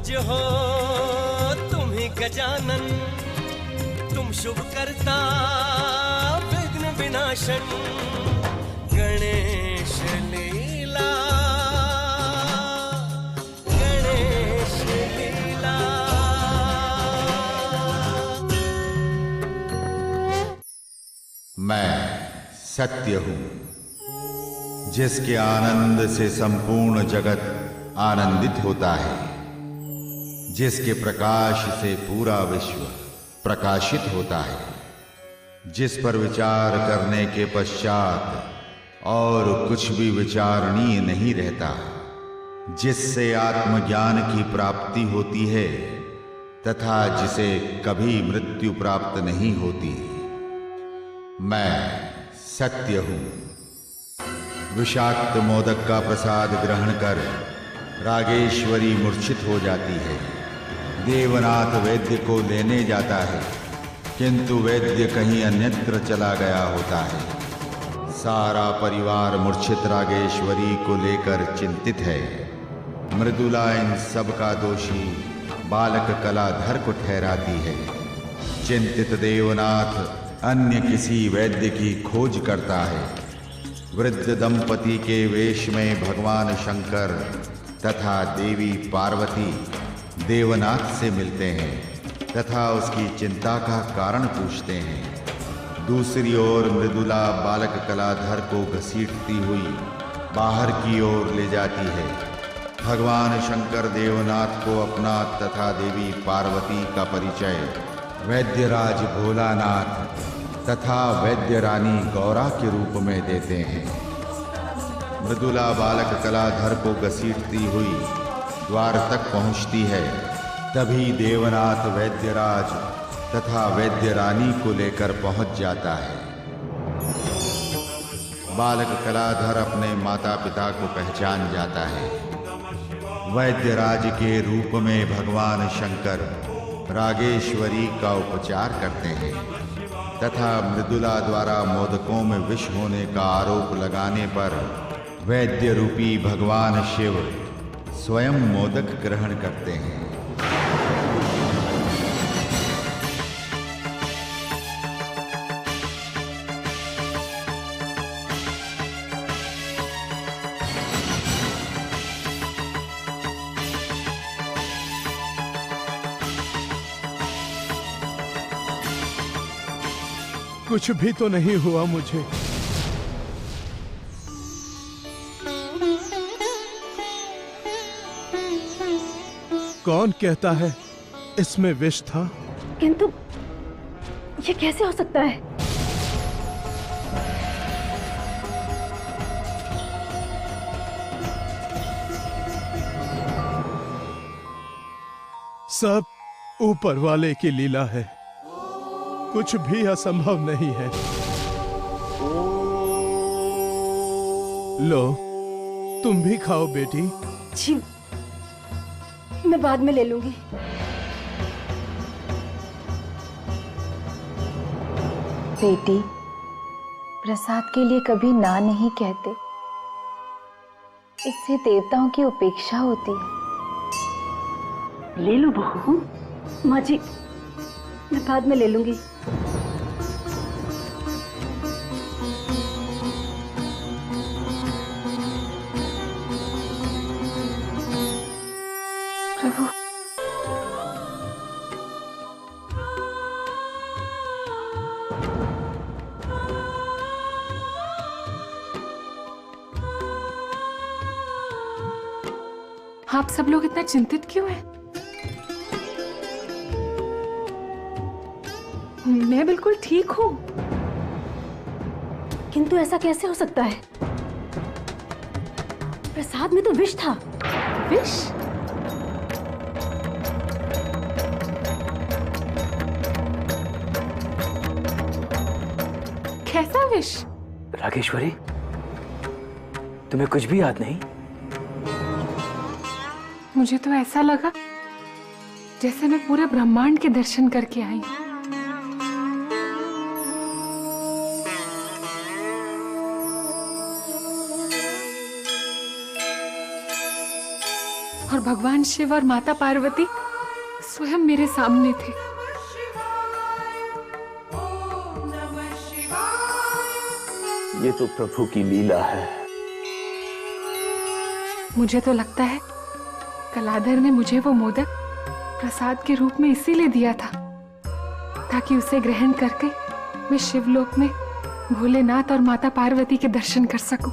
पूज्य हो तुम ही गजानन, तुम शुभ करता विघ्न विनाशन। गणेश लीला, गणेश लीला। मैं सत्य हूं, जिसके आनंद से संपूर्ण जगत आनंदित होता है, जिसके प्रकाश से पूरा विश्व प्रकाशित होता है, जिस पर विचार करने के पश्चात और कुछ भी विचारणीय नहीं रहता, जिससे आत्मज्ञान की प्राप्ति होती है तथा जिसे कभी मृत्यु प्राप्त नहीं होती। मैं सत्य हूं। विषाक्त मोदक का प्रसाद ग्रहण कर रागेश्वरी मूर्छित हो जाती है। देवनाथ वैद्य को लेने जाता है, किंतु वैद्य कहीं अन्यत्र चला गया होता है। सारा परिवार मूर्छित रागेश्वरी को लेकर चिंतित है। मृदुला इन सब का दोषी बालक कलाधर को ठहराती है। चिंतित देवनाथ अन्य किसी वैद्य की खोज करता है। वृद्ध दंपति के वेश में भगवान शंकर तथा देवी पार्वती देवनाथ से मिलते हैं तथा उसकी चिंता का कारण पूछते हैं। दूसरी ओर मृदुला बालक कलाधर को घसीटती हुई बाहर की ओर ले जाती है। भगवान शंकर देवनाथ को अपना तथा देवी पार्वती का परिचय वैद्यराज भोलानाथ तथा वैद्य रानी गौरा के रूप में देते हैं। मृदुला बालक कलाधर को घसीटती हुई द्वार तक पहुंचती है। तभी देवनाथ वैद्यराज तथा वैद्य रानी को लेकर पहुंच जाता है। बालक कलाधर अपने माता पिता को पहचान जाता है। वैद्यराज के रूप में भगवान शंकर रागेश्वरी का उपचार करते हैं तथा मृदुला द्वारा मोदकों में विष होने का आरोप लगाने पर वैद्य रूपी भगवान शिव स्वयं मोदक ग्रहण करते हैं। कुछ भी तो नहीं हुआ मुझे। कौन कहता है इसमें विष था? किंतु ये कैसे हो सकता है? सब ऊपर वाले की लीला है, कुछ भी असंभव नहीं है। लो, तुम भी खाओ बेटी। जी, मैं बाद में ले लूंगी। बेटी, प्रसाद के लिए कभी ना नहीं कहते, इससे देवताओं की उपेक्षा होती है। ले लो बहू। माँ जी, मैं बाद में ले लूंगी। प्रभु, आप सब लोग इतना चिंतित क्यों हैं? मैं बिल्कुल ठीक हूं। किंतु ऐसा कैसे हो सकता है? प्रसाद में तो विष था। विष? कैसा विष? रागेश्वरी, तुम्हें कुछ भी याद नहीं? मुझे तो ऐसा लगा जैसे मैं पूरे ब्रह्मांड के दर्शन करके आई। और भगवान शिव और माता पार्वती स्वयं मेरे सामने थे। ये तो प्रभु की लीला है। मुझे तो लगता है कलाधर ने मुझे वो मोदक प्रसाद के रूप में इसीलिए दिया था ताकि उसे ग्रहण करके मैं शिवलोक में भोलेनाथ और माता पार्वती के दर्शन कर सकूं।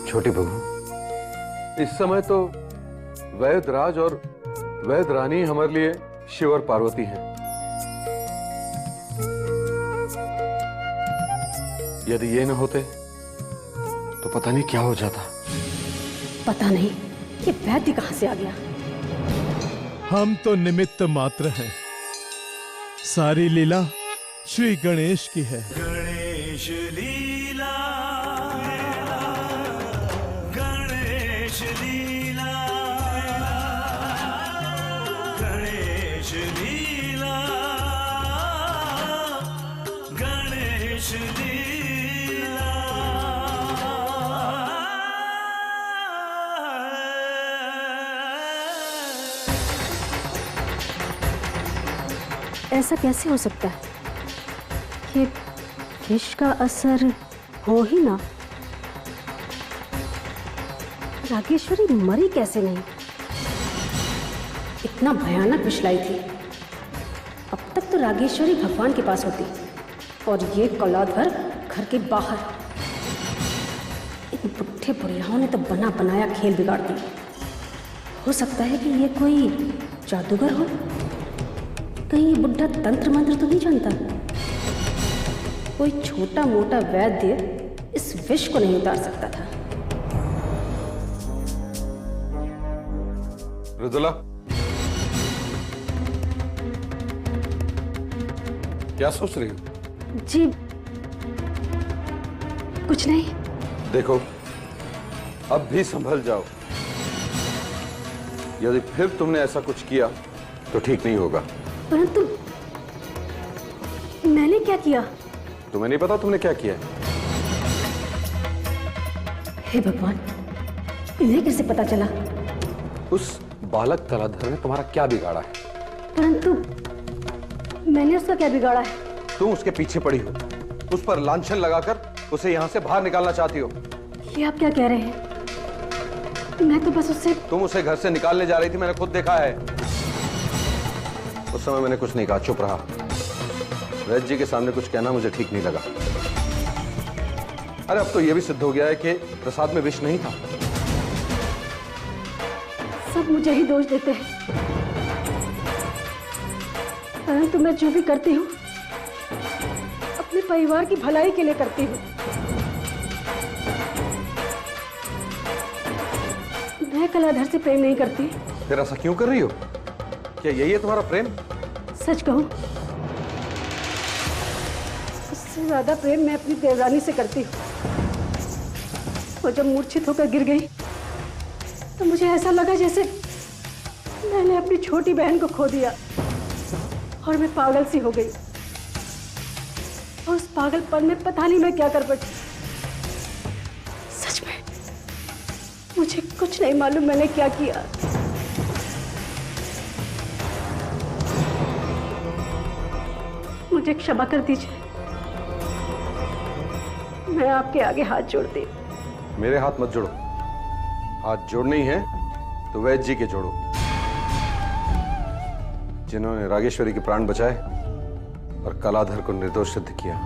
छोटी बहू, इस समय तो वैदराज और वैद रानी हमारे लिए शिव और पार्वती हैं। यदि ये न होते तो पता नहीं क्या हो जाता। पता नहीं ये वैद्य कहां से आ गया। हम तो निमित्त मात्र हैं। सारी लीला श्री गणेश की है। गणेश लीला, गणेश लीला, गणेश लीला, गणेश लीला। ऐसा कैसे हो सकता है? ये विष का असर हो ही ना। रागेश्वरी मरी कैसे नहीं? इतना भयानक विष लाई थी। अब तक तो रागेश्वरी भगवान के पास होती और ये कलाधर घर के बाहर। इन बुढ़े बुढ़ियाओं ने तो बना बनाया खेल बिगाड़ दी। हो सकता है कि ये कोई जादूगर हो। कहीं ये बुढ़ा तंत्र मंत्र तो नहीं जानता? कोई छोटा मोटा वैद्य इस विष को नहीं उतार सकता था। रुदुला, क्या सोच रही हो? जी कुछ नहीं। देखो, अब भी संभल जाओ। यदि फिर तुमने ऐसा कुछ किया तो ठीक नहीं होगा। परंतु मैंने क्या किया? तुम्हें नहीं पता तुमने क्या किया है? हे भगवान, इन्हें कैसे पता चला? उस बालक कलाधर ने तुम्हारा क्या बिगाड़ा है? परंतु मैंने उसका क्या बिगाड़ा है? तुम उसके पीछे पड़ी हो, उस पर लांछन लगाकर उसे यहाँ से बाहर निकालना चाहती हो। ये आप क्या कह रहे हैं? मैं तो बस उससे। तुम उसे घर से निकालने जा रही थी, मैंने खुद देखा है। उस समय मैंने कुछ नहीं कहा, चुप रहा। वैद्य जी के सामने कुछ कहना मुझे ठीक नहीं लगा। अरे अब तो यह भी सिद्ध हो गया है कि प्रसाद में विष नहीं था। सब मुझे ही दोष देते हैं, परंतु मैं जो भी करती हूँ अपने परिवार की भलाई के लिए करती हूँ। मैं कलाधर से प्रेम नहीं करती। फिर ऐसा क्यों कर रही हो? क्या यही है तुम्हारा प्रेम? सच कहूं, उससे ज्यादा प्रेम मैं अपनी देवरानी से करती हूँ। वो जब मूर्छित होकर गिर गई तो मुझे ऐसा लगा जैसे मैंने अपनी छोटी बहन को खो दिया और मैं पागल सी हो गई। और उस पागलपन में पता नहीं मैं क्या कर बैठी। सच में मुझे कुछ नहीं मालूम मैंने क्या किया। मुझे क्षमा कर दीजिए। मैं आपके आगे हाथ जोड़ती हूं। मेरे हाथ मत जोड़ो। हाथ जोड़ने ही है तो वैद्य जी के जोड़ो, जिन्होंने रागेश्वरी के प्राण बचाए और कलाधर को निर्दोष सिद्ध किया।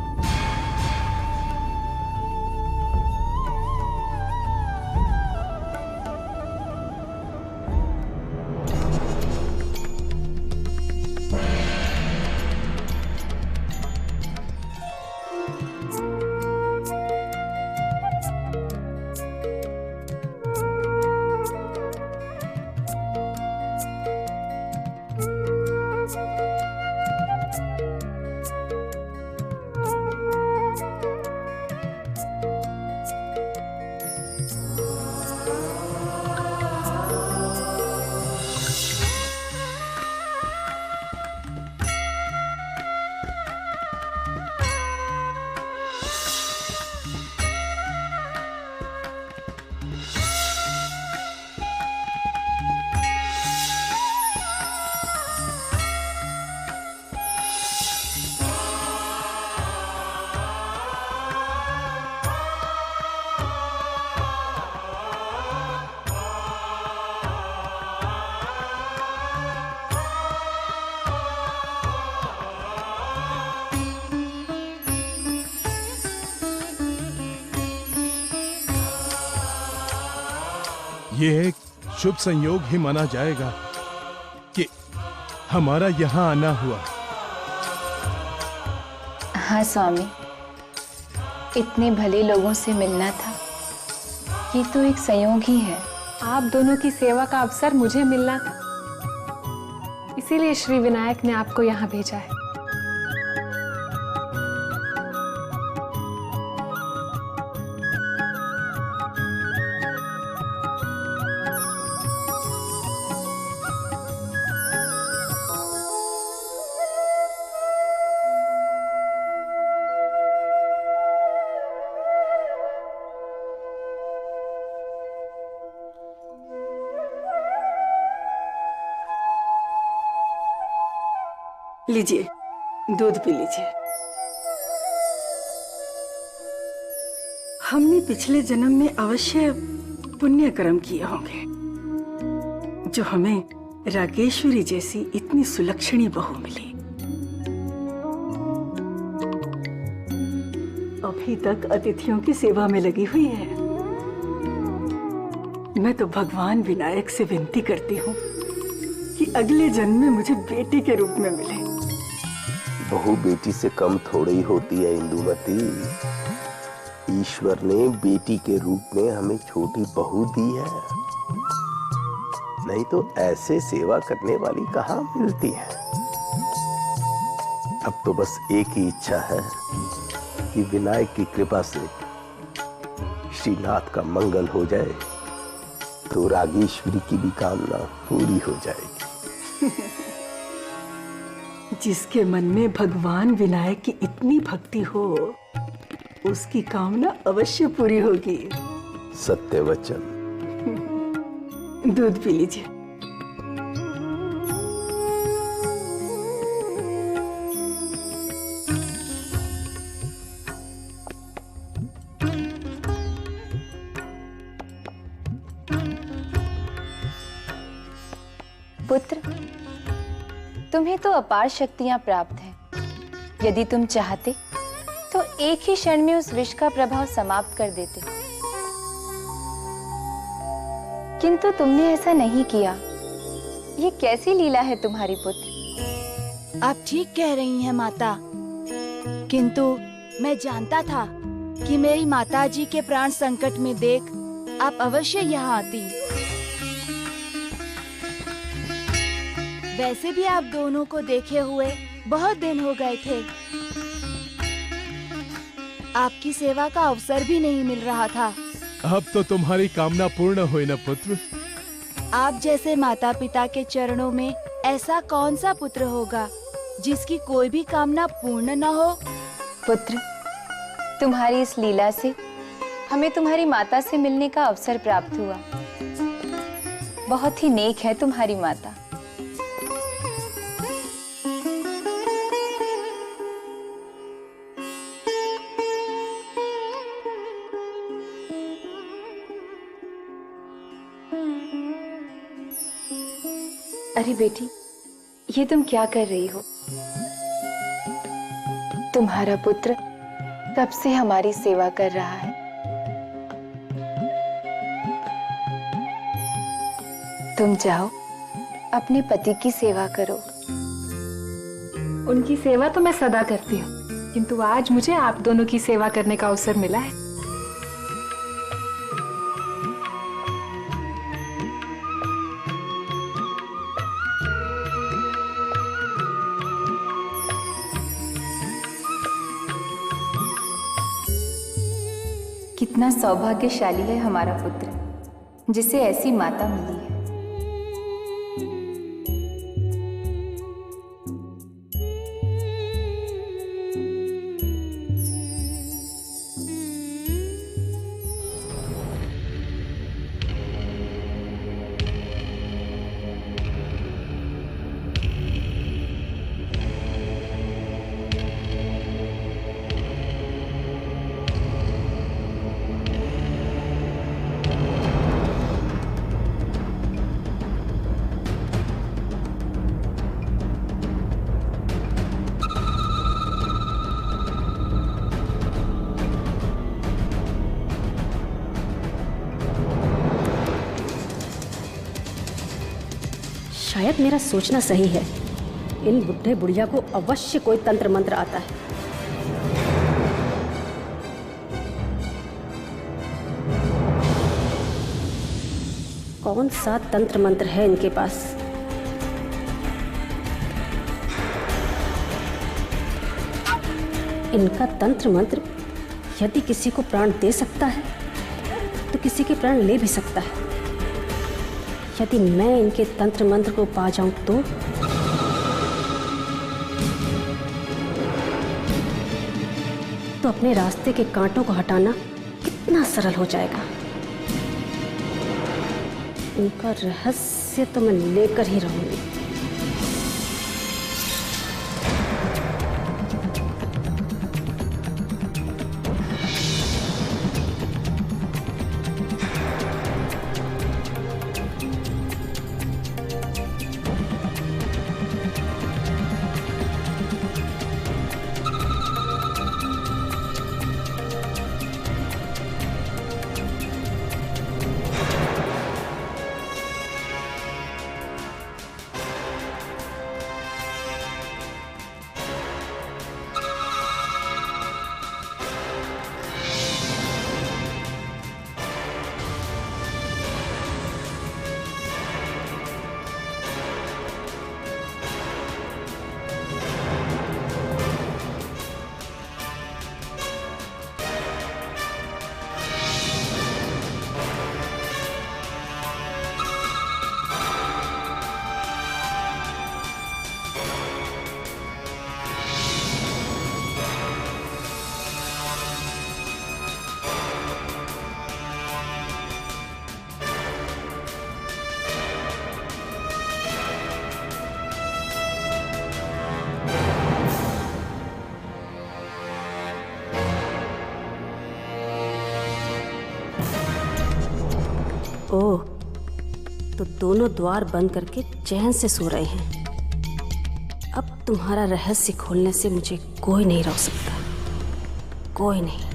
ये एक शुभ संयोग ही माना जाएगा कि हमारा यहाँ आना हुआ। हाँ स्वामी, इतने भले लोगों से मिलना था, ये तो एक संयोग ही है। आप दोनों की सेवा का अवसर मुझे मिलना था, इसीलिए श्री विनायक ने आपको यहाँ भेजा है। लीजिए, दूध पी लीजिए। हमने पिछले जन्म में अवश्य पुण्य कर्म किए होंगे, जो हमें रागेश्वरी जैसी इतनी सुलक्षणी बहू मिली। अभी तक अतिथियों की सेवा में लगी हुई है। मैं तो भगवान विनायक से विनती करती हूँ कि अगले जन्म में मुझे बेटी के रूप में मिले। बहू बेटी से कम थोड़ी ही होती है इंदुमती। ईश्वर ने बेटी के रूप में हमें छोटी बहू दी है, नहीं तो ऐसे सेवा करने वाली कहाँ मिलती है। अब तो बस एक ही इच्छा है कि विनायक की कृपा से श्रीनाथ का मंगल हो जाए तो रागेश्वरी की भी कामना पूरी हो जाएगी। जिसके मन में भगवान विनायक की इतनी भक्ति हो, उसकी कामना अवश्य पूरी होगी। सत्य वचन। दूध पी लीजिए। पुत्र, तुम्हें तो अपार शक्तियां प्राप्त हैं। यदि तुम चाहते तो एक ही क्षण में उस विष का प्रभाव समाप्त कर देते, किंतु तुमने ऐसा नहीं किया। ये कैसी लीला है तुम्हारी पुत्र? आप ठीक कह रही हैं माता, किंतु मैं जानता था कि मेरी माताजी के प्राण संकट में देख आप अवश्य यहाँ आती। वैसे भी आप दोनों को देखे हुए बहुत दिन हो गए थे। आपकी सेवा का अवसर भी नहीं मिल रहा था। अब तो तुम्हारी कामना पूर्ण हुई न पुत्र। आप जैसे माता पिता के चरणों में ऐसा कौन सा पुत्र होगा जिसकी कोई भी कामना पूर्ण न हो। पुत्र, तुम्हारी इस लीला से हमें तुम्हारी माता से मिलने का अवसर प्राप्त हुआ। बहुत ही नेक है तुम्हारी माता। अरे बेटी, ये तुम क्या कर रही हो? तुम्हारा पुत्र कब से हमारी सेवा कर रहा है। तुम जाओ, अपने पति की सेवा करो। उनकी सेवा तो मैं सदा करती हूँ, किंतु आज मुझे आप दोनों की सेवा करने का अवसर मिला है। कितना सौभाग्यशाली है हमारा पुत्र, जिसे ऐसी माता मिली है। शायद मेरा सोचना सही है। इन बुढ़े बुढ़िया को अवश्य कोई तंत्र मंत्र आता है। कौन सा तंत्र मंत्र है इनके पास? इनका तंत्र मंत्र यदि किसी को प्राण दे सकता है तो किसी के प्राण ले भी सकता है। यदि मैं इनके तंत्र मंत्र को पा जाऊं तो अपने रास्ते के कांटों को हटाना कितना सरल हो जाएगा। उनका रहस्य तो मैं लेकर ही रहूंगी। ओह, तो दोनों द्वार बंद करके चैन से सो रहे हैं। अब तुम्हारा रहस्य खोलने से मुझे कोई नहीं रोक सकता, कोई नहीं।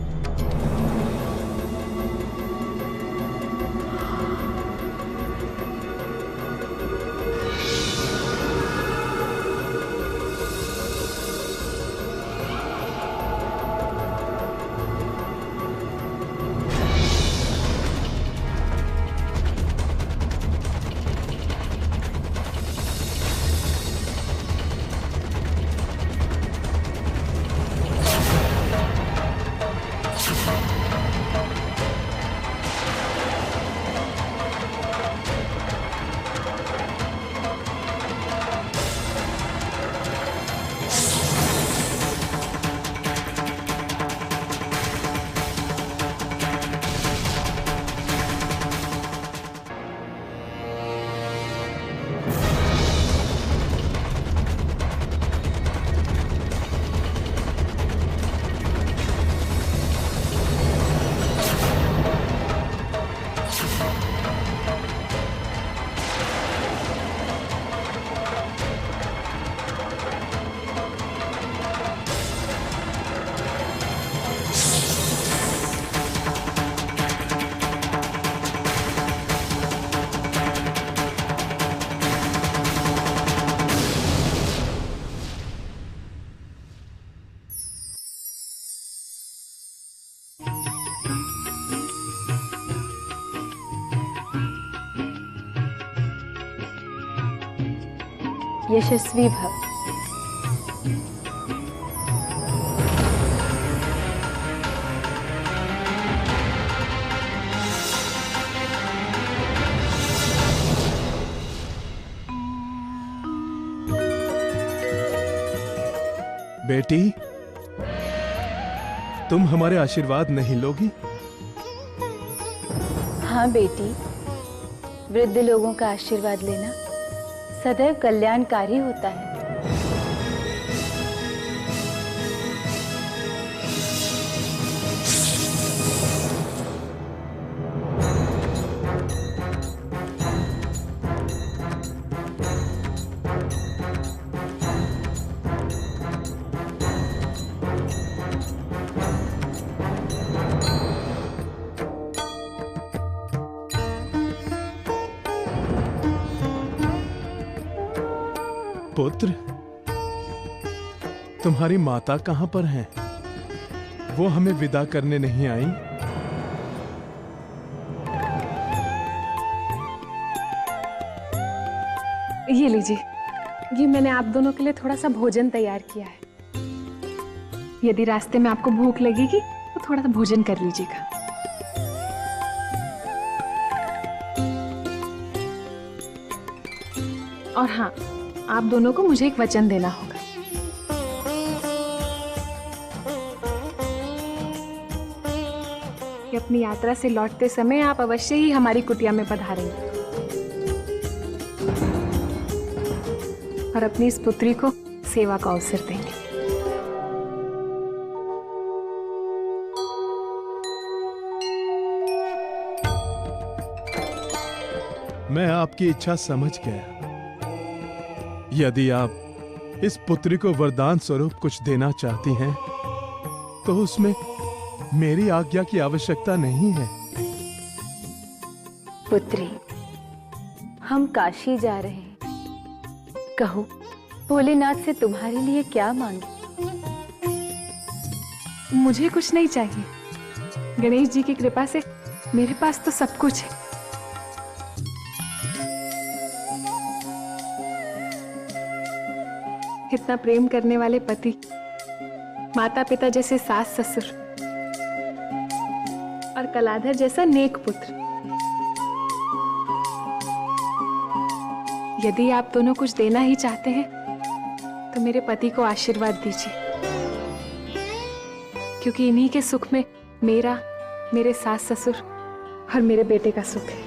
यशस्वी भव। बेटी, तुम हमारे आशीर्वाद नहीं लोगी? हाँ बेटी, वृद्ध लोगों का आशीर्वाद लेना सदैव कल्याणकारी होता है। पुत्र, तुम्हारी माता कहां पर हैं? वो हमें विदा करने नहीं आई? ये लीजिए, ये मैंने आप दोनों के लिए थोड़ा सा भोजन तैयार किया है। यदि रास्ते में आपको भूख लगेगी तो थोड़ा सा भोजन कर लीजिएगा। और हाँ, आप दोनों को मुझे एक वचन देना होगा। कि अपनी यात्रा से लौटते समय आप अवश्य ही हमारी कुटिया में पधारेंगे और अपनी इस पुत्री को सेवा का अवसर देंगे। मैं आपकी इच्छा समझ गया। यदि आप इस पुत्री को वरदान स्वरूप कुछ देना चाहती हैं, तो उसमें मेरी आज्ञा की आवश्यकता नहीं है। पुत्री, हम काशी जा रहे हैं। कहो, भोलेनाथ से तुम्हारे लिए क्या मांगे? मुझे कुछ नहीं चाहिए। गणेश जी की कृपा से मेरे पास तो सब कुछ है। इतना प्रेम करने वाले पति, माता पिता जैसे सास ससुर और कलाधर जैसा नेक पुत्र। यदि आप दोनों कुछ देना ही चाहते हैं तो मेरे पति को आशीर्वाद दीजिए, क्योंकि इन्हीं के सुख में मेरा, मेरे सास ससुर और मेरे बेटे का सुख है।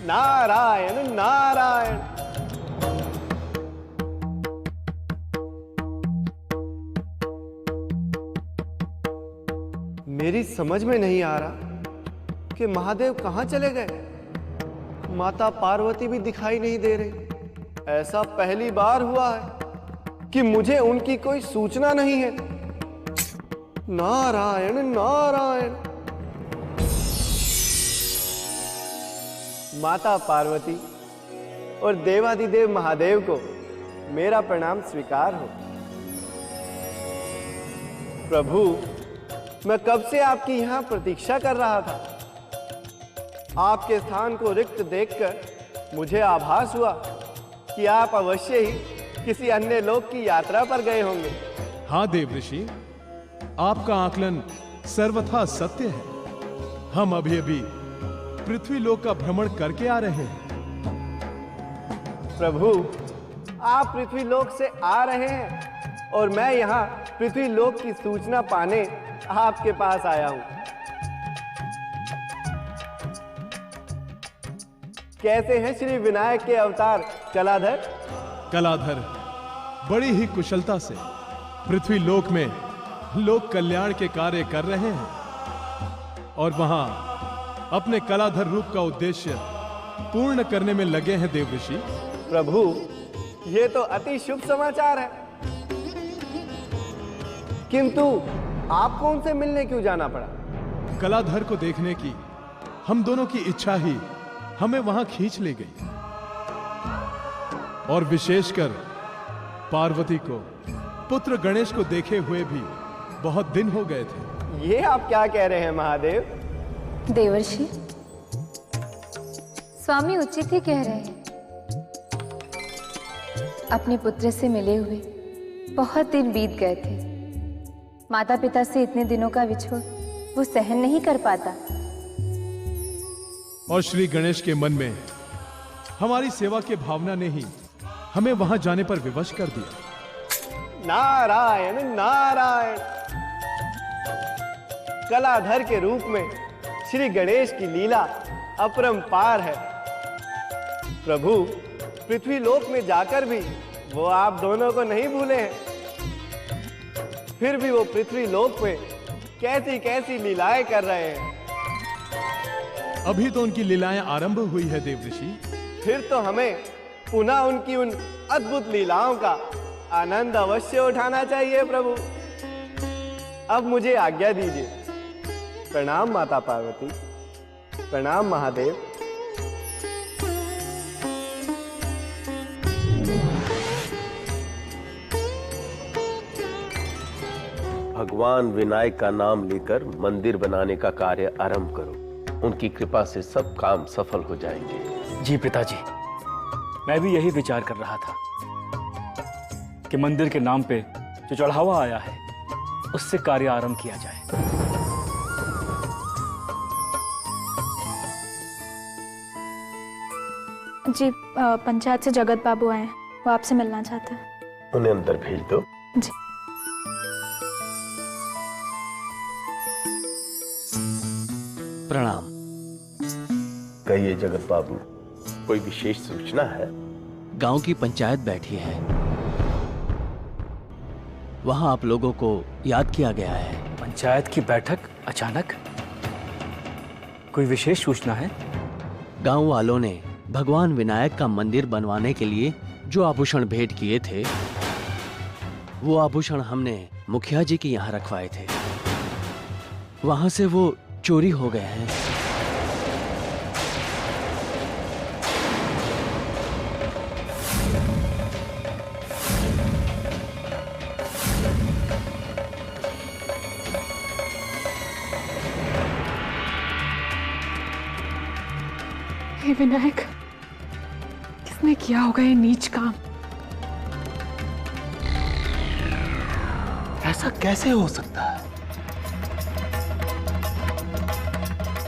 नारायण नारायण। मेरी समझ में नहीं आ रहा कि महादेव कहां चले गए। माता पार्वती भी दिखाई नहीं दे रही। ऐसा पहली बार हुआ है कि मुझे उनकी कोई सूचना नहीं है। नारायण नारायण। माता पार्वती और देवाधिदेव महादेव को मेरा प्रणाम स्वीकार हो। प्रभु, मैं कब से आपकी यहां प्रतीक्षा कर रहा था। आपके स्थान को रिक्त देखकर मुझे आभास हुआ कि आप अवश्य ही किसी अन्य लोक की यात्रा पर गए होंगे। हाँ देव ऋषि, आपका आकलन सर्वथा सत्य है। हम अभी अभी पृथ्वी लोक का भ्रमण करके आ रहे हैं। प्रभु, आप पृथ्वी लोक से आ रहे हैं और मैं यहाँ पृथ्वी लोक की सूचना पाने आपके पास आया हूँ। कैसे हैं श्री विनायक के अवतार कलाधर? कलाधर बड़ी ही कुशलता से पृथ्वी लोक में लोक कल्याण के कार्य कर रहे हैं और वहां अपने कलाधर रूप का उद्देश्य पूर्ण करने में लगे हैं देव ऋषि। प्रभु, ये तो अति शुभ समाचार है, किंतु आपको उनसे मिलने क्यों जाना पड़ा? कलाधर को देखने की हम दोनों की इच्छा ही हमें वहां खींच ले गई और विशेषकर पार्वती को पुत्र गणेश को देखे हुए भी बहुत दिन हो गए थे। ये आप क्या कह रहे हैं महादेव? देवर्षि, स्वामी उचित ही कह रहे हैं। अपने पुत्र से मिले हुए बहुत दिन बीत गए थे। माता पिता से इतने दिनों का विछोड़ वो सहन नहीं कर पाता। और श्री गणेश के मन में हमारी सेवा की भावना ने ही हमें वहां जाने पर विवश कर दिया। नारायण नारायण। कलाधर के रूप में श्री गणेश की लीला अपरंपार है। प्रभु, पृथ्वी लोक में जाकर भी वो आप दोनों को नहीं भूले हैं। फिर भी वो पृथ्वी लोक में कैसी कैसी लीलाएं कर रहे हैं। अभी तो उनकी लीलाएं आरंभ हुई है देवऋषि। फिर तो हमें पुनः उनकी उन अद्भुत लीलाओं का आनंद अवश्य उठाना चाहिए प्रभु। अब मुझे आज्ञा दीजिए। प्रणाम माता पार्वती, प्रणाम महादेव। भगवान विनायक का नाम लेकर मंदिर बनाने का कार्य आरंभ करो। उनकी कृपा से सब काम सफल हो जाएंगे। जी पिताजी, मैं भी यही विचार कर रहा था कि मंदिर के नाम पे जो चढ़ावा आया है उससे कार्य आरंभ किया जाए। जी, पंचायत से जगत बाबू आए हैं, वो आपसे मिलना चाहते हैं। उन्हें अंदर भेज दो। जी। प्रणाम। कहिए जगत बाबू, कोई विशेष सूचना है? गांव की पंचायत बैठी है, वहां आप लोगों को याद किया गया है। पंचायत की बैठक अचानक? कोई विशेष सूचना है? गांव वालों ने भगवान विनायक का मंदिर बनवाने के लिए जो आभूषण भेंट किए थे, वो आभूषण हमने मुखिया जी के यहाँ रखवाए थे। वहां से वो चोरी हो गए हैं। हे विनायक, किसने किया होगा ये नीच काम? ऐसा कैसे हो सकता है?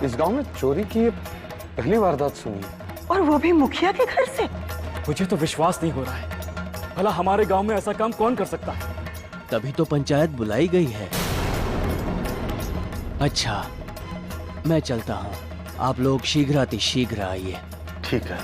इस गांव में चोरी की ये पहली वारदात सुनी है। और वो भी मुखिया के घर से। मुझे तो विश्वास नहीं हो रहा है। भला हमारे गांव में ऐसा काम कौन कर सकता है? तभी तो पंचायत बुलाई गई है। अच्छा, मैं चलता हूँ, आप लोग शीघ्र आइए। ठीक है।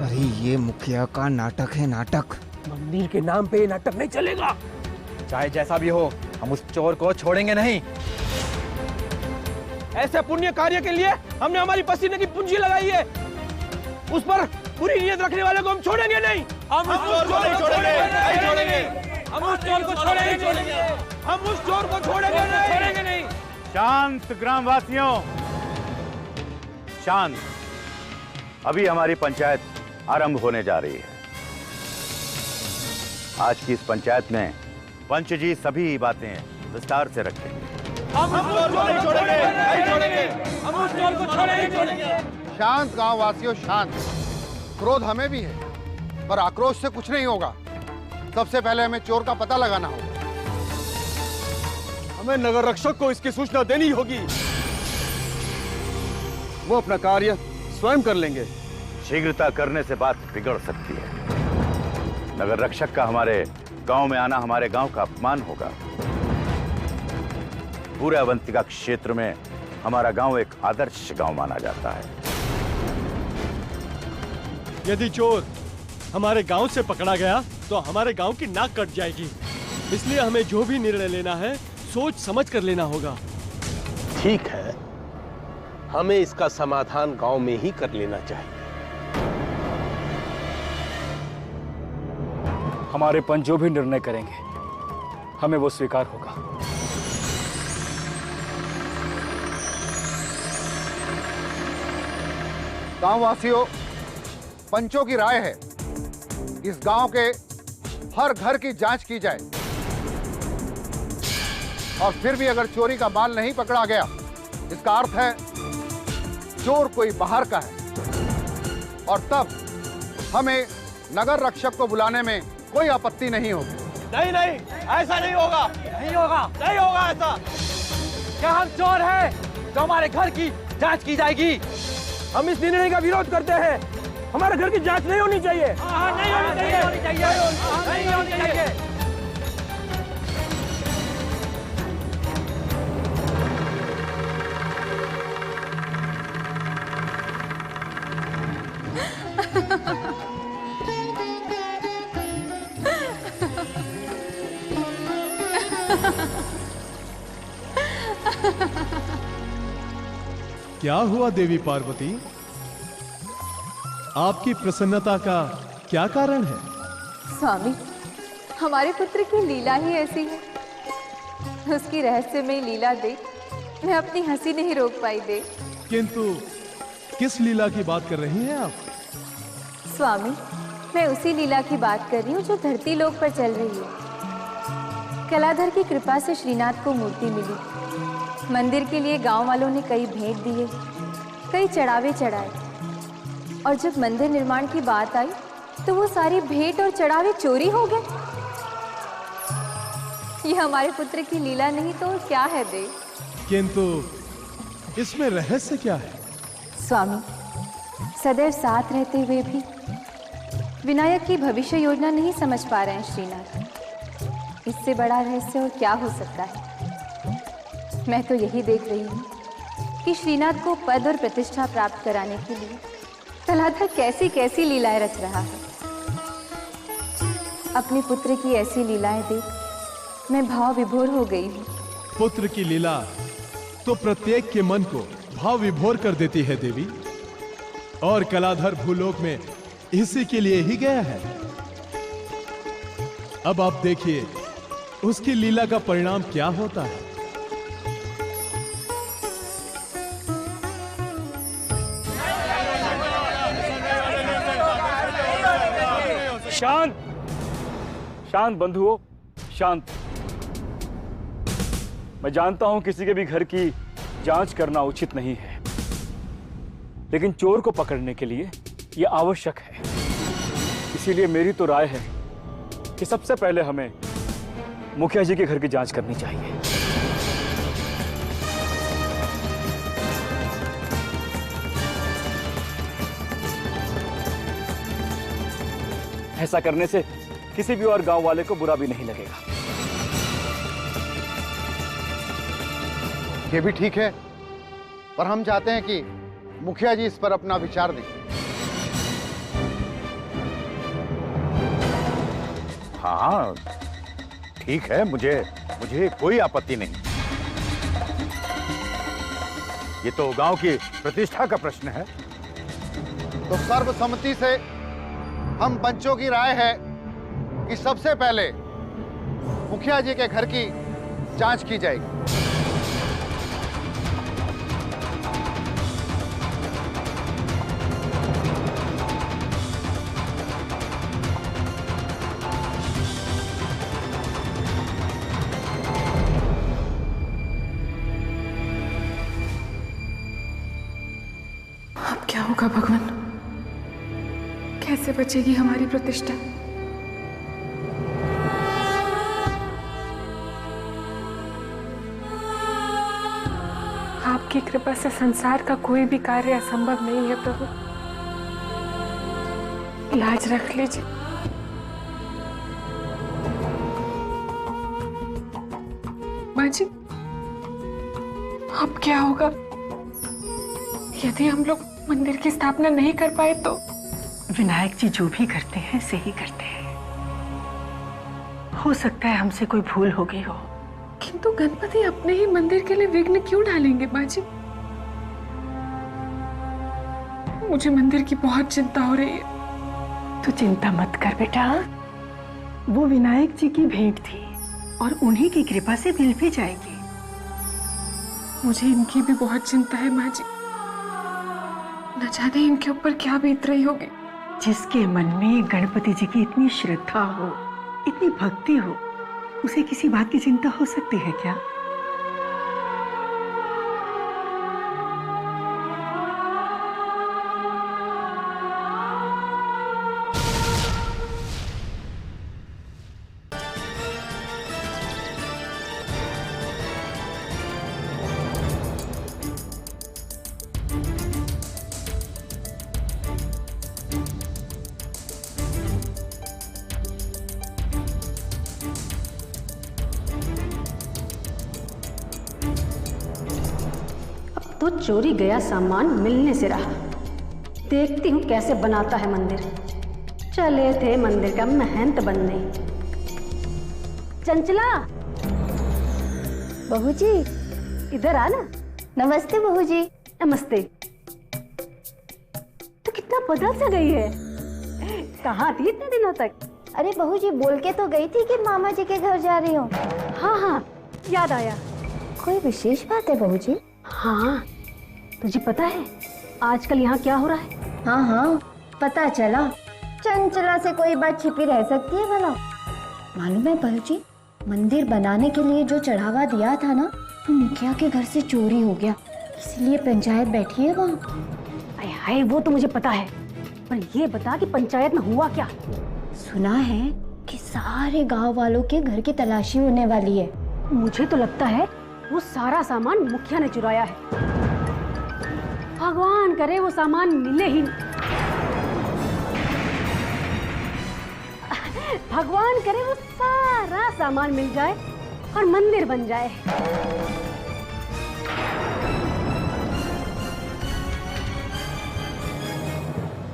अरे ये मुखिया का नाटक है, नाटक। मंदिर के नाम पे ये नाटक नहीं चलेगा। चाहे जैसा भी हो, हम उस चोर को छोड़ेंगे नहीं। ऐसे पुण्य कार्य के लिए हमने हमारी पसीने की पूंजी लगाई है। उस पर बुरी नीयत रखने वाले को हम छोड़ेंगे नहीं। हम उस चोर को नहीं छोड़ेंगे, नहीं छोड़ेंगे। हम उस चोर को छोड़ेंगे, हम उस चोर को छोड़ेंगे नहीं। शांत ग्रामवासियों, शांत। अभी हमारी पंचायत आरंभ होने जा रही है। आज की इस पंचायत में पंच जी सभी बातें विस्तार से रखेंगे। हम उस चोर को नहीं छोड़ेंगे, नहीं छोड़ेंगे। हम उस चोर को छोड़ेंगे। शांत गांव वासियों, शांत। क्रोध हमें भी है, पर आक्रोश से कुछ नहीं होगा। सबसे पहले हमें चोर का पता लगाना होगा। हमें नगर रक्षक को इसकी सूचना देनी होगी। वो अपना कार्य स्वयं कर लेंगे। शीघ्रता करने से बात बिगड़ सकती है। नगर रक्षक का हमारे गांव में आना हमारे गांव का अपमान होगा। पूरे अवंतिका क्षेत्र में हमारा गांव एक आदर्श गांव माना जाता है। यदि चोर हमारे गांव से पकड़ा गया तो हमारे गांव की नाक कट जाएगी। इसलिए हमें जो भी निर्णय लेना है सोच समझ कर लेना होगा। ठीक है, हमें इसका समाधान गांव में ही कर लेना चाहिए। हमारे पंच जो भी निर्णय करेंगे हमें वो स्वीकार होगा। गांव वासियों, पंचों की राय है इस गांव के हर घर की जांच की जाए, और फिर भी अगर चोरी का माल नहीं पकड़ा गया, इसका अर्थ है चोर कोई बाहर का है, और तब हमें नगर रक्षक को बुलाने में कोई आपत्ति नहीं होगी। नहीं नहीं, ऐसा नहीं होगा। नहीं होगा, नहीं होगा ऐसा। क्या हम चोर हैं? तो हमारे घर की जांच की जाएगी। हम इस निर्णय का विरोध करते हैं। हमारे घर की जांच नहीं होनी चाहिए। नहीं होनी चाहिए, नहीं होनी चाहिए, नहीं होनी चाहिए। क्या हुआ देवी पार्वती? आपकी प्रसन्नता का क्या कारण है? स्वामी, हमारे पुत्र की लीला ही ऐसी है। उसकी रहस्यमय लीला देख मैं अपनी हंसी नहीं रोक पाई देव। किंतु किस लीला की बात कर रही हैं आप? स्वामी, मैं उसी लीला की बात कर रही हूँ जो धरती लोक पर चल रही है। कलाधर की कृपा से श्रीनाथ को मूर्ति मिली। मंदिर के लिए गांव वालों ने कई भेंट दिए, कई चढ़ावे चढ़ाए, और जब मंदिर निर्माण की बात आई तो वो सारी भेंट और चढ़ावे चोरी हो गए। ये हमारे पुत्र की लीला नहीं तो क्या है देव? किंतु इसमें रहस्य क्या है? स्वामी, सदैव साथ रहते हुए भी विनायक की भविष्य योजना नहीं समझ पा रहे हैं श्रीनाथ। इससे बड़ा रहस्य और क्या हो सकता है? मैं तो यही देख रही हूँ कि श्रीनाथ को पद और प्रतिष्ठा प्राप्त कराने के लिए कलाधर कैसी कैसी लीलाएं रच रहा है। अपने पुत्र की ऐसी लीलाएं देख मैं भाव विभोर हो गई हूँ। पुत्र की लीला तो प्रत्येक के मन को भाव विभोर कर देती है देवी, और कलाधर भूलोक में इसी के लिए ही गया है। अब आप देखिए उसकी लीला का परिणाम क्या होता है। शांत, शांत बंधुओं, शांत। मैं जानता हूं किसी के भी घर की जांच करना उचित नहीं है, लेकिन चोर को पकड़ने के लिए यह आवश्यक है। इसीलिए मेरी तो राय है कि सबसे पहले हमें मुखिया जी के घर की जांच करनी चाहिए। ऐसा करने से किसी भी और गांव वाले को बुरा भी नहीं लगेगा। ये भी ठीक है, पर हम चाहते हैं कि मुखिया जी इस पर अपना विचार दें। हाँ ठीक है, मुझे कोई आपत्ति नहीं। ये तो गांव की प्रतिष्ठा का प्रश्न है। तो सर्वसम्मति से हम पंचों की राय है कि सबसे पहले मुखिया जी के घर की जांच की जाएगी। अब क्या होगा भगवान? कैसे बचेगी हमारी प्रतिष्ठा? आपकी कृपा से संसार का कोई भी कार्य असंभव नहीं है प्रभु। लाज रख लीजिए। माँ जी, अब क्या होगा यदि हम लोग मंदिर की स्थापना नहीं कर पाए तो? विनायक जी जो भी करते हैं सही करते हैं। हो सकता है हमसे कोई भूल हो गई हो। किंतु गणपति अपने ही मंदिर के लिए विघ्न क्यों डालेंगे माँ जी? मुझे मंदिर की बहुत चिंता हो रही है। तू चिंता मत कर बेटा, वो विनायक जी की भेंट थी और उन्हीं की कृपा से मिल भी जाएगी। मुझे इनकी भी बहुत चिंता है माँ जी। न जाने इनके ऊपर क्या बीत रही होगी। जिसके मन में गणपति जी की इतनी श्रद्धा हो, इतनी भक्ति हो, उसे किसी बात की चिंता हो सकती है क्या? तो चोरी गया सामान मिलने से रहा। देखती हूँ कैसे बनाता है मंदिर। चले थे मंदिर का महंत बनने। चंचला, बहू जी इधर आ ना। नमस्ते बहू जी। नमस्ते। तो कितना बदल सा गई है। कहाँ थी इतने दिनों तक? अरे बहू जी बोल के तो गई थी कि मामा जी के घर जा रही हूँ। हाँ हाँ याद आया। कोई विशेष बात है बहू जी? हाँ, तुझे पता है आजकल यहाँ क्या हो रहा है? हाँ हाँ पता चला। चंचला से कोई बात छिपी रह सकती है भला? मालूम है बहू जी, मंदिर बनाने के लिए जो चढ़ावा दिया था ना, वो मुखिया के घर से चोरी हो गया, इसलिए पंचायत बैठी है वहाँ। अरे हाय, वो तो मुझे पता है, पर ये बता कि पंचायत में हुआ क्या? सुना है कि सारे गांव वालों के घर की तलाशी होने वाली है। मुझे तो लगता है वो सारा सामान मुखिया ने चुराया है। भगवान करे वो सामान मिले ही। भगवान करे वो सारा सामान मिल जाए और मंदिर बन जाए।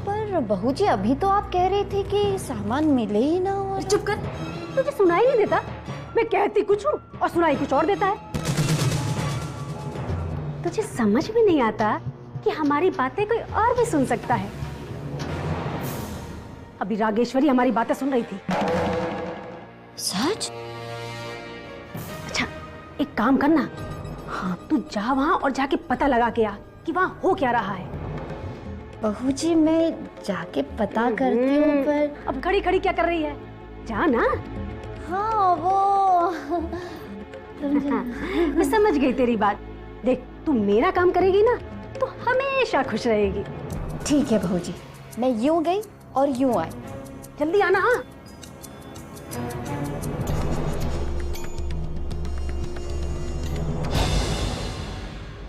पर बहू जी अभी तो आप कह रही थी कि सामान मिले ही ना। और चुप कर, तुझे सुनाई नहीं देता? मैं कहती कुछ हूँ और सुनाई कुछ और देता है। तुझे समझ में नहीं आता कि हमारी बातें कोई और भी सुन सकता है। अभी रागेश्वरी हमारी बातें सुन रही थी। सच? अच्छा एक काम करना, हाँ तू जा वहां और जाके पता लगा के आ कि वहां हो क्या रहा है। बहू जी मैं जाके पता करती हूँ, पर अब खड़ी खड़ी क्या कर रही है? जा ना। हाँ वो मैं समझ गई तेरी बात। देख तू मेरा काम करेगी ना तो हमेशा खुश रहेगी। ठीक है बहू जी, मैं यूं गई और यूं आई। जल्दी आना। हाँ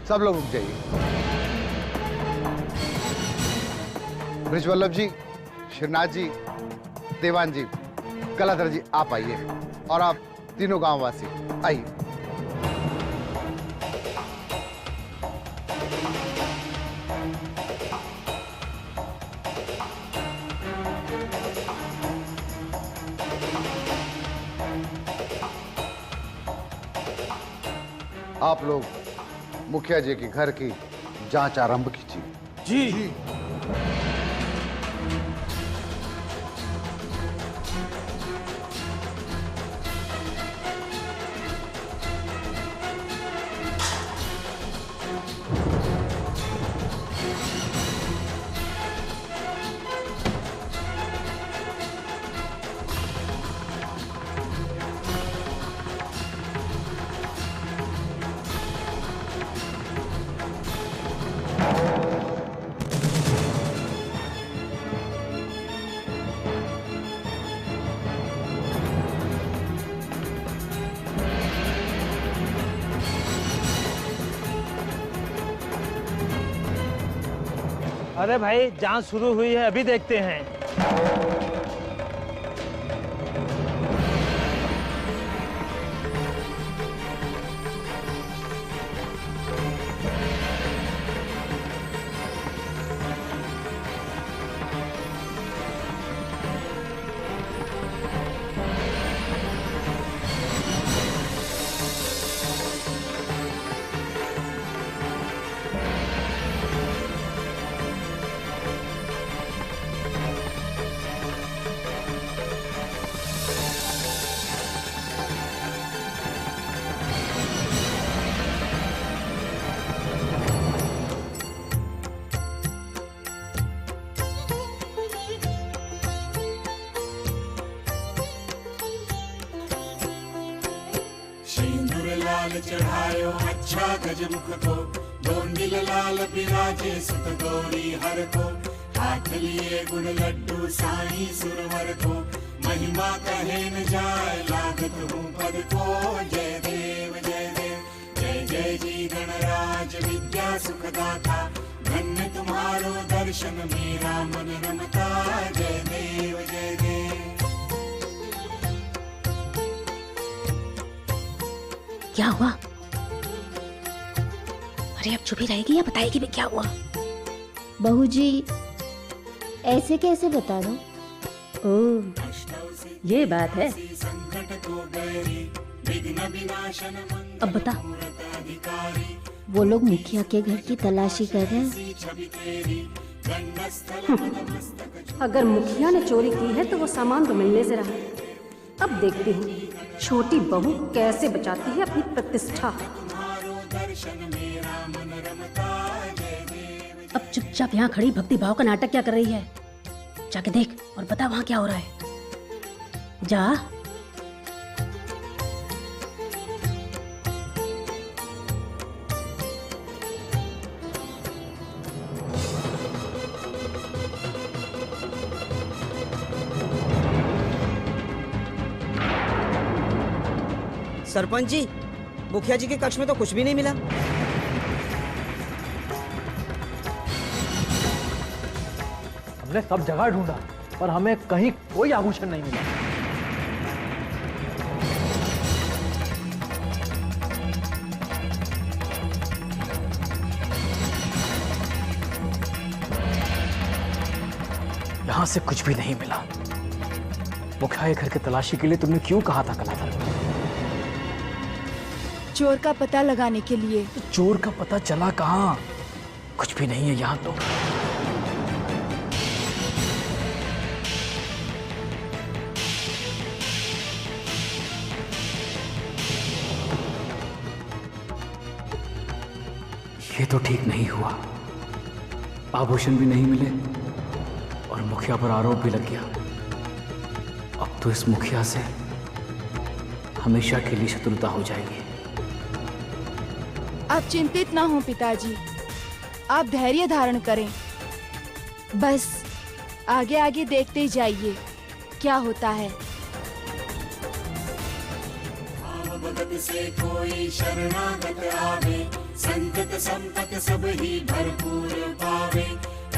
सब लोग रुक जाइए। ब्रिजवल्लभ जी, श्रीनाथ जी, देवान जी, कलाधर जी, आप आइए। और आप तीनों गांववासी आइए। आप लोग मुखिया जी के घर की जांच आरंभ कीजिए। जी। अरे भाई जांच शुरू हुई है, अभी देखते हैं। लाल चढ़ायो अच्छा गजमुख को, दोंदिल लाल बिराजे सुत गौरी हर को, हाथ लिए गुण लड्डू साई सुरवर को, महिमा कहे न जाए लागत हूँ पद को। जय देव जय देव जय जय जी गणराज विद्या सुखदाता, धन्य तुम्हारो दर्शन मेरा मन रमता। जय देव जय देव। क्या हुआ? अरे अब चुप ही रहेगी या बताएगी भी क्या हुआ? बहू जी ऐसे कैसे बता दो? ओह ये बात है। अब बता। वो लोग मुखिया के घर की तलाशी कर रहे हैं। अगर मुखिया ने चोरी की है तो वो सामान तो मिलने से रहा। अब देखती हूँ छोटी बहू कैसे बचाती है अपनी प्रतिष्ठा। अब चुपचाप यहाँ खड़ी भक्ति भाव का नाटक क्या कर रही है? जाके देख और बता वहाँ क्या हो रहा है। जा। सरपंच जी, मुखिया जी के कक्ष में तो कुछ भी नहीं मिला। हमने सब जगह ढूंढा पर हमें कहीं कोई आभूषण नहीं मिला। यहां से कुछ भी नहीं मिला। मुखिया घर की तलाशी के लिए तुमने क्यों कहा था कलाधर? चोर का पता लगाने के लिए। चोर का पता चला कहाँ? कुछ भी नहीं है यहाँ तो। ये तो ठीक नहीं हुआ। आभूषण भी नहीं मिले और मुखिया पर आरोप भी लग गया। अब तो इस मुखिया से हमेशा के लिए शत्रुता हो जाएगी। आप चिंतित ना हो पिताजी, आप धैर्य धारण करें। बस आगे आगे देखते जाइए क्या होता है। भगत से कोई शरणागत आवे, संतत संपत सब ही भरपूर पावे।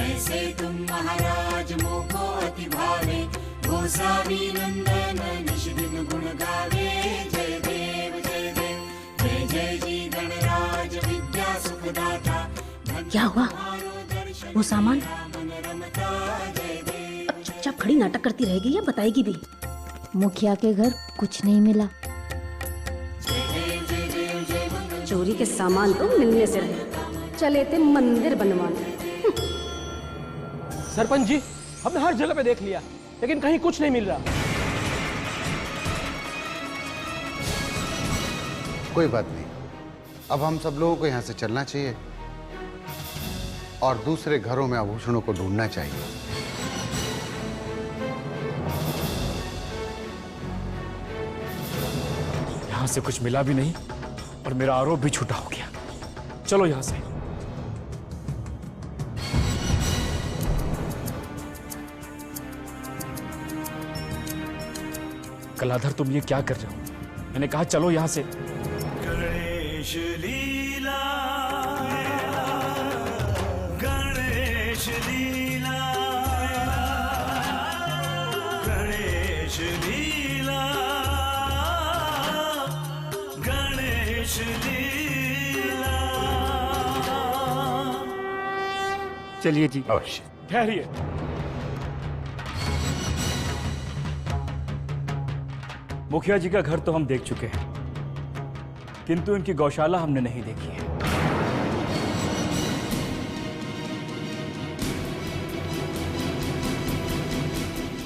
ऐसे तुम महाराज मोको अति भावे, गोसावी नंदन निश दिन गुण गावे। जय देव जय देव, जय जय जी गणराज विद्या सुखदाता। क्या हुआ? वो सामान? अब चुपचाप खड़ी नाटक करती रहेगी या बताएगी भी? मुखिया के घर कुछ नहीं मिला। चोरी के सामान तो मिलने से रहे, चले थे मंदिर बनवाने। सरपंच जी, हमने हर जगह पे देख लिया लेकिन कहीं कुछ नहीं मिल रहा। कोई बात नहीं, अब हम सब लोगों को यहाँ से चलना चाहिए और दूसरे घरों में आभूषणों को ढूंढना चाहिए। यहां से कुछ मिला भी नहीं और मेरा आरोप भी छूटा हो गया। चलो यहां से। कलाधर, तुम ये क्या कर रहे हो? मैंने कहा चलो यहां से। गणेश लीला, गणेश लीला, गणेश लीला, गणेश लीला। चलिए जी, अवश्य। ठहरिए। मुखिया जी का घर तो हम देख चुके हैं, किंतु इनकी गौशाला हमने नहीं देखी है।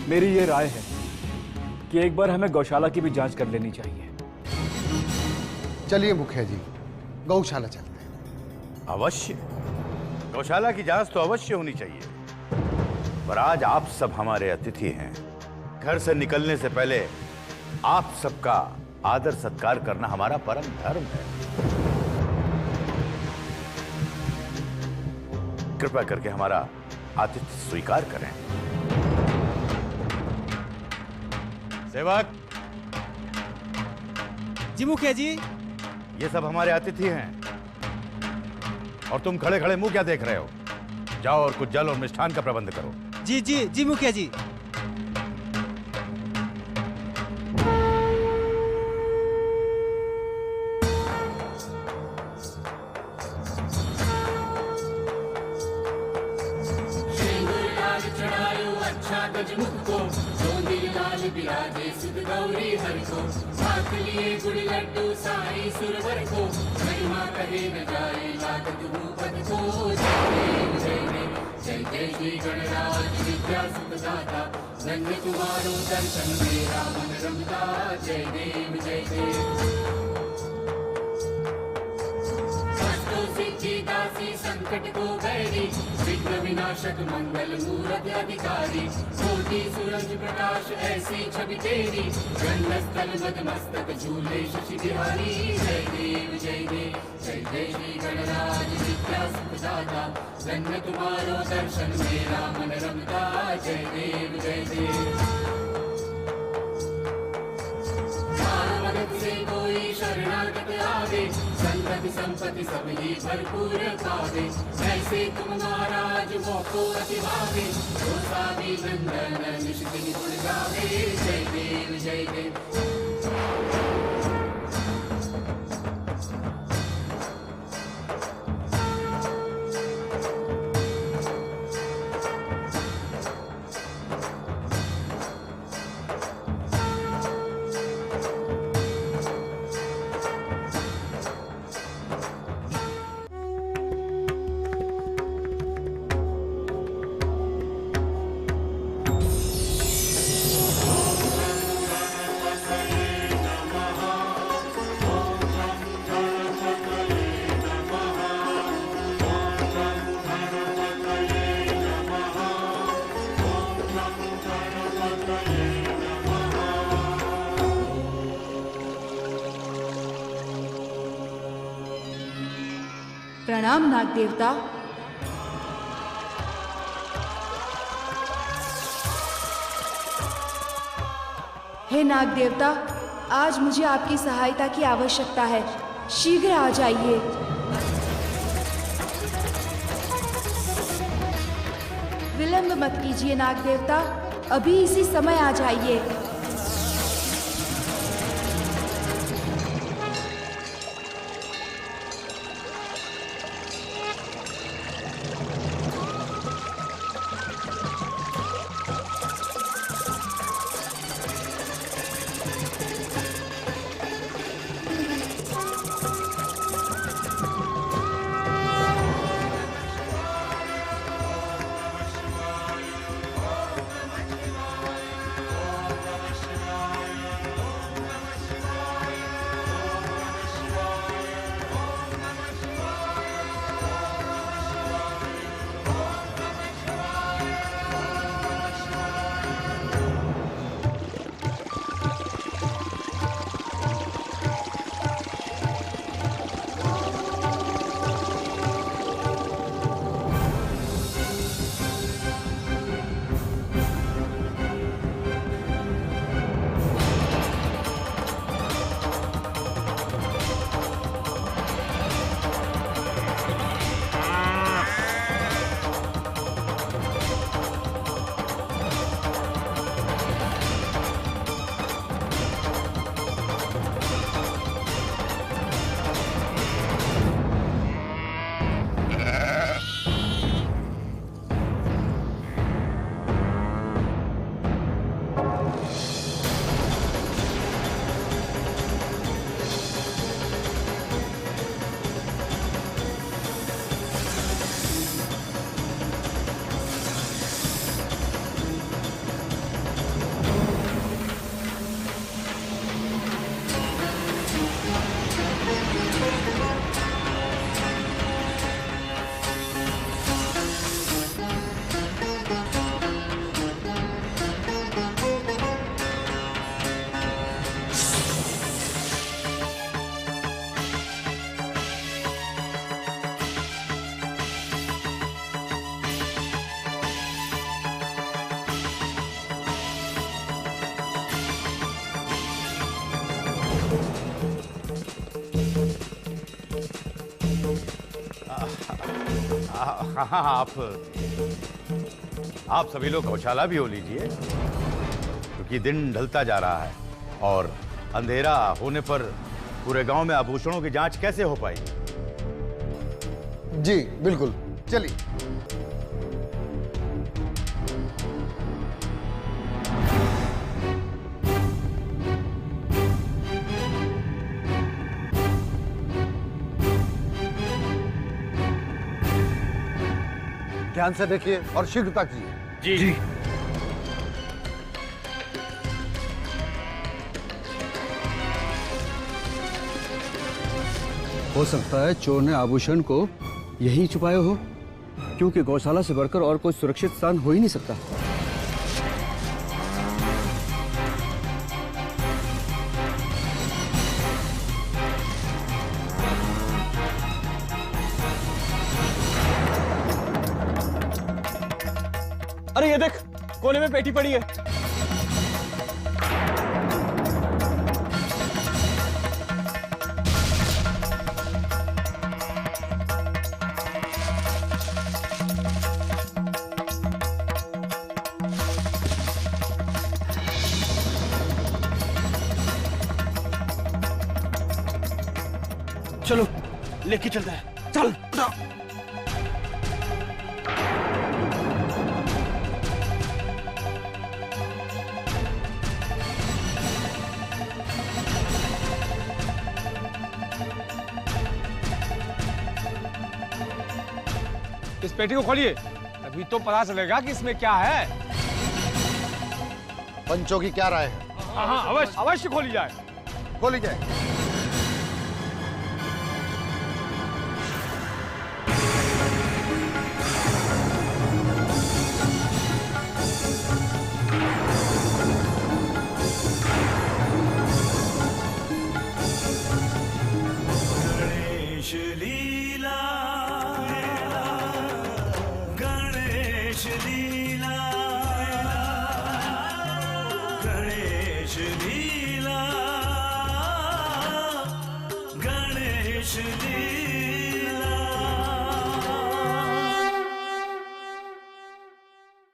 मेरी ये राय है कि एक बार हमें गौशाला की भी जांच कर लेनी चाहिए। चलिए मुखिया जी, गौशाला चलते हैं। अवश्य, गौशाला की जांच तो अवश्य होनी चाहिए। पर आज आप सब हमारे अतिथि हैं। घर से निकलने से पहले आप सबका आदर सत्कार करना हमारा परम धर्म है। कृपया करके हमारा आतिथ्य स्वीकार करें। सेवक जी। मुखिया जी, ये सब हमारे अतिथि हैं और तुम खड़े खड़े मुंह क्या देख रहे हो? जाओ और कुछ जल और मिष्ठान का प्रबंध करो। जी जी जी मुखिया जी। गज मुख को, दो नील लाल बिराजे सुत गौरी हर को, हाथ लिए गुड़ लड्डू साई सुरवर को, महिमा कहे न जाए लागत भूपत को। जय देव जय देव जय जय श्री गणराज विद्या सुख दाता, धन्य तुम्हारो दर्शन मेरा मन रमता। जय देव जय देव। दासी संकट को बैरी, विघ्न विनाशक मंगल मूरत अधिकारी, कोटि सूरज प्रकाश ऐसी छवि तेरी, रंगस्थल मद मस्तक झूले शशि बिहारी। जय देव जय देव जय जय श्री गणराज विद्या सुख दाता, धन्य तुम्हारो दर्शन मेरा मन रमता। जय देव जय देव। से कोई शरणागत आवे, संपत्ति संपत्ति सब ही भरपूर पावे, ऐसे तुम महाराज मोको अति भावे, गोसावी नंदन निश दिन गुण गावे। जय देव जय देव। प्रणाम नाग देवता। हे नाग देवता, आज मुझे आपकी सहायता की आवश्यकता है, शीघ्र आ जाइए। विलंब मत कीजिए नाग देवता, अभी इसी समय आ जाइए। हाँ, आप सभी लोग गौशाला भी हो लीजिए, क्योंकि दिन ढलता जा रहा है और अंधेरा होने पर पूरे गांव में आभूषणों की जांच कैसे हो पाएगी। जी बिल्कुल, चलिए। ध्यान से देखिए और शीघ्रता कीजिए। जी। हो सकता है चोर ने आभूषण को यहीं छुपाया हो, क्योंकि गौशाला से बढ़कर और कोई सुरक्षित स्थान हो ही नहीं सकता। अरे ये देख, कोने में पेटी पड़ी है। चलो लेके चलते हैं, चल। इस पेटी को खोलिए, तभी तो पता चलेगा कि इसमें क्या है। पंचों की क्या राय है? हाँ, अवश्य अवश्य खोली जाए। खोली जाए। गणेश लीला, गणेश लीला, गणेश लीला।